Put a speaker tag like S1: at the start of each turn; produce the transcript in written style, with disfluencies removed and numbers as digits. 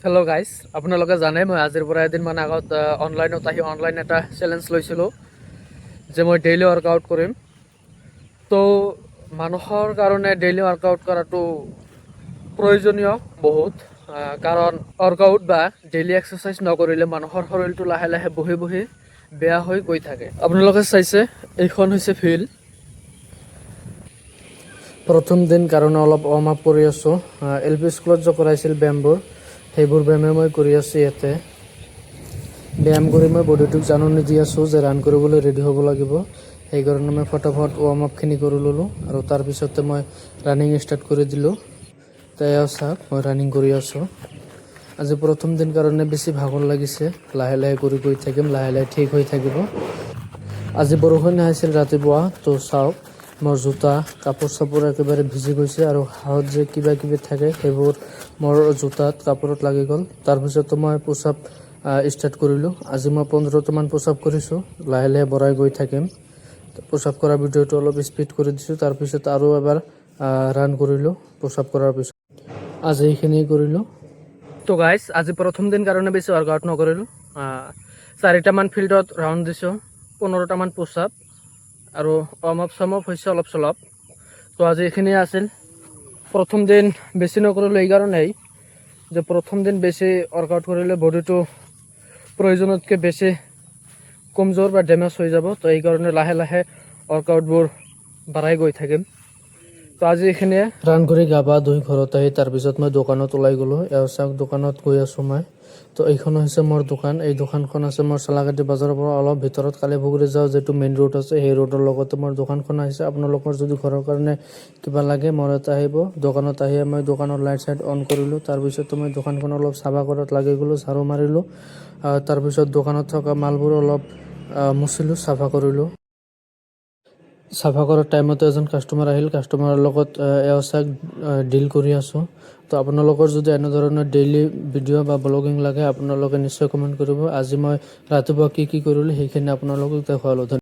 S1: Hello' guys, আপোনালোকে জানে মই আজিৰ পৰা এদিনমান আগত অনলাইনত আহি অনলাইন এটা চেলেঞ্জ লৈছিলোঁ যে মই ডেইলি ৱৰ্কআউট কৰিম। তো মানুহৰ কাৰণে ডেইলি ৱৰ্কআউট কৰাটো প্ৰয়োজনীয় বহুত, কাৰণ ৱৰ্কআউট বা ডেইলি এক্সাৰচাইজ নকৰিলে মানুহৰ শৰীৰটো লাহে লাহে বহি বহি বেয়া হৈ গৈ থাকে। আপোনালোকে চাইছে এইখন হৈছে ফিল্ড। প্ৰথম দিন কাৰণে অলপ ৱাৰ্ম আপ কৰি আছোঁ। LP স্কুলত যে কৰাইছিল ব্যায়ামবোৰ, সেইবোৰ ব্যায়ামে মই কৰি আছোঁ ইয়াতে। ব্যায়াম কৰি মই বডিটোক জাননী দি আছোঁ যে ৰান কৰিবলৈ ৰেডি হ'ব লাগিব। সেইকাৰণে মই ফটাফট ৱাৰ্ম আপখিনি কৰি ল'লোঁ আৰু তাৰপিছতে মই ৰানিং ষ্টাৰ্ট কৰি দিলোঁ। তো এয়া চাওক, মই ৰানিং কৰি আছোঁ। আজি প্ৰথম দিন কাৰণে বেছি ভাগৰ লাগিছে। লাহে লাহে কৰি গৈ থাকিম, লাহে লাহে ঠিক হৈ থাকিব। আজি বৰষুণ আহিছিল ৰাতিপুৱা, তো চাওক মোৰ জোতা কাপোৰ চাপোৰ একেবাৰে ভিজি গৈছে আৰু হাত যে কিবা কিবি থাকে সেইবোৰ মোৰ জোতাত কাপোৰত লাগি গ'ল। তাৰপিছতো মই পুছ আপ ষ্টাৰ্ট কৰিলোঁ। আজি মই 15টামান পুছ আপ কৰিছোঁ। লাহে লাহে বঢ়াই গৈ থাকিম। পুছ আপ কৰা ভিডিঅ'টো অলপ স্পীড কৰি দিছোঁ। তাৰপিছত আৰু এবাৰ ৰান কৰিলোঁ পুছ আপ কৰাৰ পিছত। আজি এইখিনি কৰিলোঁ। তো গাইজ, আজি প্ৰথম দিন কাৰণে বেছি ৱৰ্কআউট নকৰিলোঁ। 4টামান ফিল্ডত ৰাউণ্ড দিছোঁ, 15টামান পুছ আপ আৰু ৱাৰ্ম আপ চাৰ্ম আপ হৈছে অলপ চলপ। তো আজি এইখিনিয়ে আছিল। প্ৰথম দিন বেছি নকৰিলোঁ এইকাৰণেই যে প্ৰথম দিন বেছি ৱৰ্কআউট কৰিলে বডিটো প্ৰয়োজনতকৈ বেছি কমজোৰ বা ডেমেজ হৈ যাব। তো এইকাৰণে লাহে লাহে ৱৰ্কআউটবোৰ বাঢ়াই গৈ থাকিম। তো আজি এইখিনিয়ে। ৰান কৰি গা পা ধুই ঘৰত আহি তাৰপিছত মই দোকানত ওলাই গ'লোঁ। এওঁ চাওক, দোকানত গৈ আছোঁ মই। তো এইখন হৈছে মোৰ দোকান। এই দোকানখন আছে মোৰ চালাকাটি বজাৰৰ পৰা অলপ ভিতৰত কালিপুখুৰী যাওঁ যিটো মেইন ৰোড আছে, সেই ৰোডৰ লগতে মোৰ দোকানখন আহিছে। আপোনালোকৰ যদি ঘৰৰ কাৰণে কিবা লাগে মোৰ ইয়াতে আহিব। দোকানত আহি মই দোকানৰ লাইট চাইট অন কৰিলোঁ। তাৰপিছতো মই দোকানখন অলপ চাফা কৰাত লাগি গ'লোঁ, ঝাৰু মাৰিলোঁ। তাৰপিছত দোকানত থকা মালবোৰ অলপ মুচিলোঁ, চাফা কৰিলোঁ। চাফা কৰাৰ টাইমতে এজন কাষ্টমাৰ আহিল। কাষ্টমাৰৰ লগত এওঁ চাওক ডিল কৰি আছোঁ। তো আপোনালোকৰ যদি এনেধৰণৰ ডেইলি ভিডিঅ' বা ব্লগিং লাগে আপোনালোকে নিশ্চয় কমেণ্ট কৰিব। আজি মই ৰাতিপুৱা কি কৰিলোঁ সেইখিনি আপোনালোকক দেখুৱালোঁ।